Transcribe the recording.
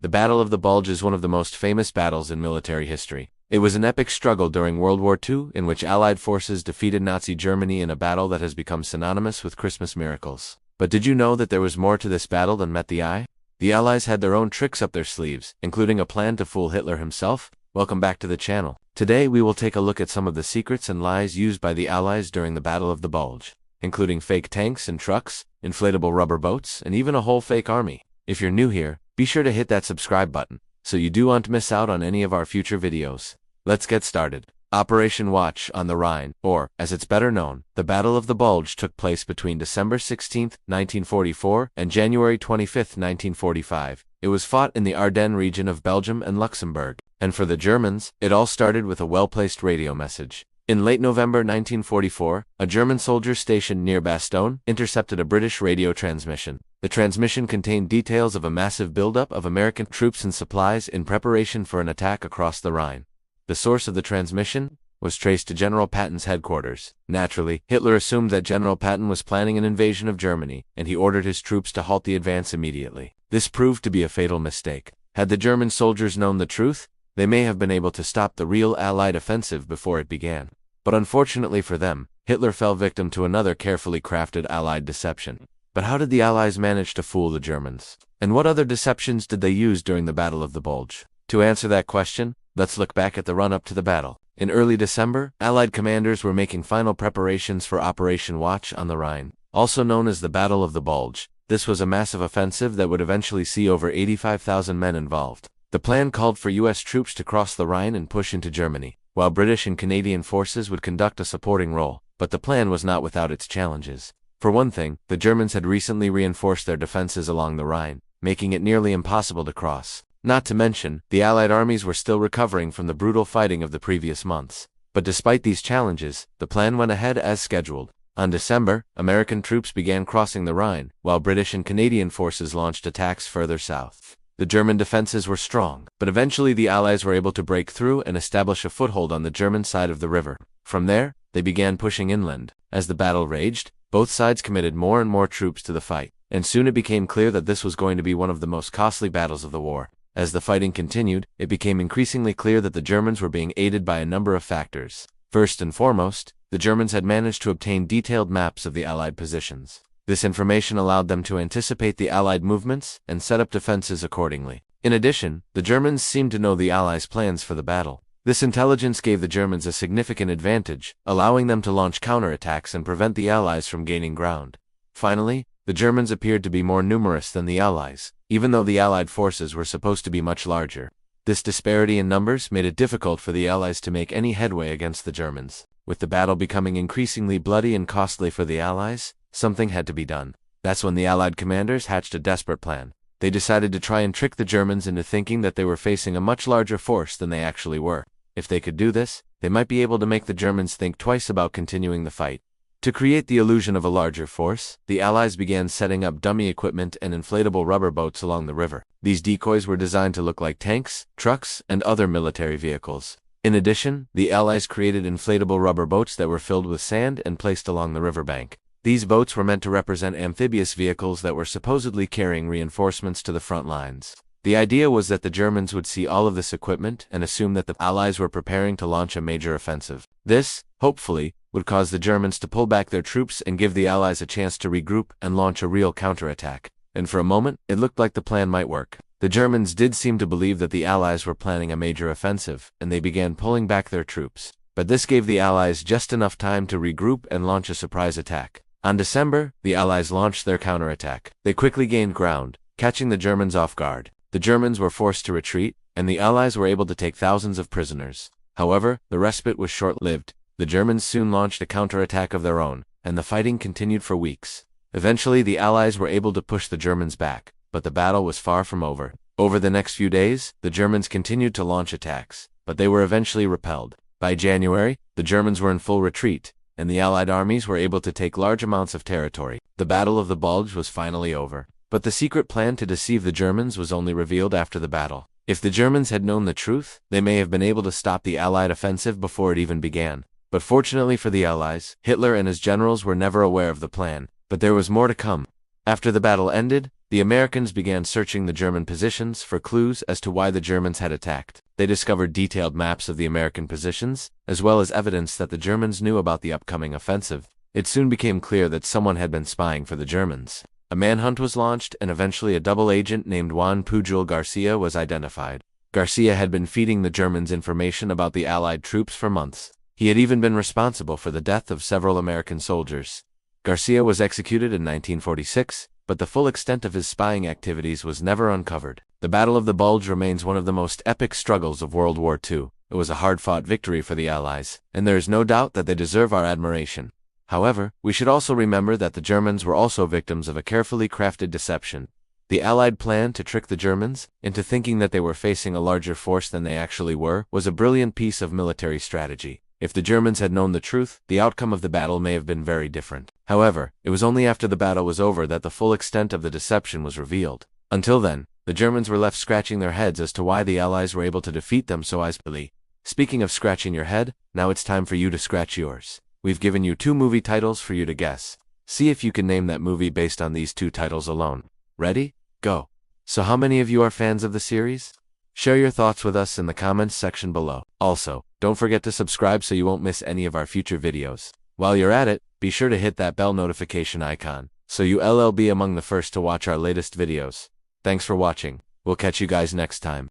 The Battle of the Bulge is one of the most famous battles in military history. It was an epic struggle during World War II in which Allied forces defeated Nazi Germany in a battle that has become synonymous with Christmas miracles. But did you know that there was more to this battle than met the eye? The Allies had their own tricks up their sleeves, including a plan to fool Hitler himself. Welcome back to the channel. Today we will take a look at some of the secrets and lies used by the Allies during the Battle of the Bulge, including fake tanks and trucks, inflatable rubber boats, and even a whole fake army. If you're new here, be sure to hit that subscribe button, so you don't miss out on any of our future videos. Let's get started. Operation Watch on the Rhine, or, as it's better known, the Battle of the Bulge took place between December 16, 1944 and January 25, 1945. It was fought in the Ardennes region of Belgium and Luxembourg, and for the Germans, it all started with a well-placed radio message. In late November 1944, a German soldier stationed near Bastogne intercepted a British radio transmission. The transmission contained details of a massive buildup of American troops and supplies in preparation for an attack across the Rhine. The source of the transmission was traced to General Patton's headquarters. Naturally, Hitler assumed that General Patton was planning an invasion of Germany, and he ordered his troops to halt the advance immediately. This proved to be a fatal mistake. Had the German soldiers known the truth, they may have been able to stop the real Allied offensive before it began. But unfortunately for them, Hitler fell victim to another carefully crafted Allied deception. But how did the Allies manage to fool the Germans? And what other deceptions did they use during the Battle of the Bulge? To answer that question, let's look back at the run-up to the battle. In early December, Allied commanders were making final preparations for Operation Watch on the Rhine, also known as the Battle of the Bulge. This was a massive offensive that would eventually see over 85,000 men involved. The plan called for U.S. troops to cross the Rhine and push into Germany, while British and Canadian forces would conduct a supporting role. But the plan was not without its challenges. For one thing, the Germans had recently reinforced their defenses along the Rhine, making it nearly impossible to cross. Not to mention, the Allied armies were still recovering from the brutal fighting of the previous months. But despite these challenges, the plan went ahead as scheduled. On December, American troops began crossing the Rhine, while British and Canadian forces launched attacks further south. The German defenses were strong, but eventually the Allies were able to break through and establish a foothold on the German side of the river. From there, they began pushing inland. As the battle raged, both sides committed more and more troops to the fight, and soon it became clear that this was going to be one of the most costly battles of the war. As the fighting continued, it became increasingly clear that the Germans were being aided by a number of factors. First and foremost, the Germans had managed to obtain detailed maps of the Allied positions. This information allowed them to anticipate the Allied movements and set up defenses accordingly. In addition, the Germans seemed to know the Allies' plans for the battle. This intelligence gave the Germans a significant advantage, allowing them to launch counterattacks and prevent the Allies from gaining ground. Finally, the Germans appeared to be more numerous than the Allies, even though the Allied forces were supposed to be much larger. This disparity in numbers made it difficult for the Allies to make any headway against the Germans. With the battle becoming increasingly bloody and costly for the Allies, something had to be done. That's when the Allied commanders hatched a desperate plan. They decided to try and trick the Germans into thinking that they were facing a much larger force than they actually were. If they could do this, they might be able to make the Germans think twice about continuing the fight. To create the illusion of a larger force, the Allies began setting up dummy equipment and inflatable rubber boats along the river. These decoys were designed to look like tanks, trucks, and other military vehicles. In addition, the Allies created inflatable rubber boats that were filled with sand and placed along the riverbank. These boats were meant to represent amphibious vehicles that were supposedly carrying reinforcements to the front lines. The idea was that the Germans would see all of this equipment and assume that the Allies were preparing to launch a major offensive. This, hopefully, would cause the Germans to pull back their troops and give the Allies a chance to regroup and launch a real counterattack. And for a moment, it looked like the plan might work. The Germans did seem to believe that the Allies were planning a major offensive, and they began pulling back their troops. But this gave the Allies just enough time to regroup and launch a surprise attack. On December, the Allies launched their counterattack. They quickly gained ground, catching the Germans off guard. The Germans were forced to retreat, and the Allies were able to take thousands of prisoners. However, the respite was short-lived. The Germans soon launched a counterattack of their own, and the fighting continued for weeks. Eventually, the Allies were able to push the Germans back, but the battle was far from over. Over the next few days, the Germans continued to launch attacks, but they were eventually repelled. By January, the Germans were in full retreat, and the Allied armies were able to take large amounts of territory. The Battle of the Bulge was finally over. But the secret plan to deceive the Germans was only revealed after the battle. If the Germans had known the truth, they may have been able to stop the Allied offensive before it even began. But fortunately for the Allies, Hitler and his generals were never aware of the plan. But there was more to come. After the battle ended, The Americans began searching the German positions for clues as to why the Germans had attacked. They discovered detailed maps of the American positions, as well as evidence that the Germans knew about the upcoming offensive. It soon became clear that someone had been spying for the Germans. A manhunt was launched, and eventually a double agent named Juan Pujol Garcia was identified. Garcia had been feeding the Germans information about the Allied troops for months. He had even been responsible for the death of several American soldiers. Garcia was executed in 1946, but the full extent of his spying activities was never uncovered. The Battle of the Bulge remains one of the most epic struggles of World War II. It was a hard-fought victory for the Allies, and there is no doubt that they deserve our admiration. However, we should also remember that the Germans were also victims of a carefully crafted deception. The Allied plan to trick the Germans into thinking that they were facing a larger force than they actually were was a brilliant piece of military strategy. If the Germans had known the truth, the outcome of the battle may have been very different. However, it was only after the battle was over that the full extent of the deception was revealed. Until then, the Germans were left scratching their heads as to why the Allies were able to defeat them so easily. Speaking of scratching your head, now it's time for you to scratch yours. We've given you 2 movie titles for you to guess. See if you can name that movie based on these 2 titles alone. Ready? Go. So how many of you are fans of the series? Share your thoughts with us in the comments section below. Also, don't forget to subscribe so you won't miss any of our future videos. While you're at it, be sure to hit that bell notification icon, so you'll be among the first to watch our latest videos. Thanks for watching. We'll catch you guys next time.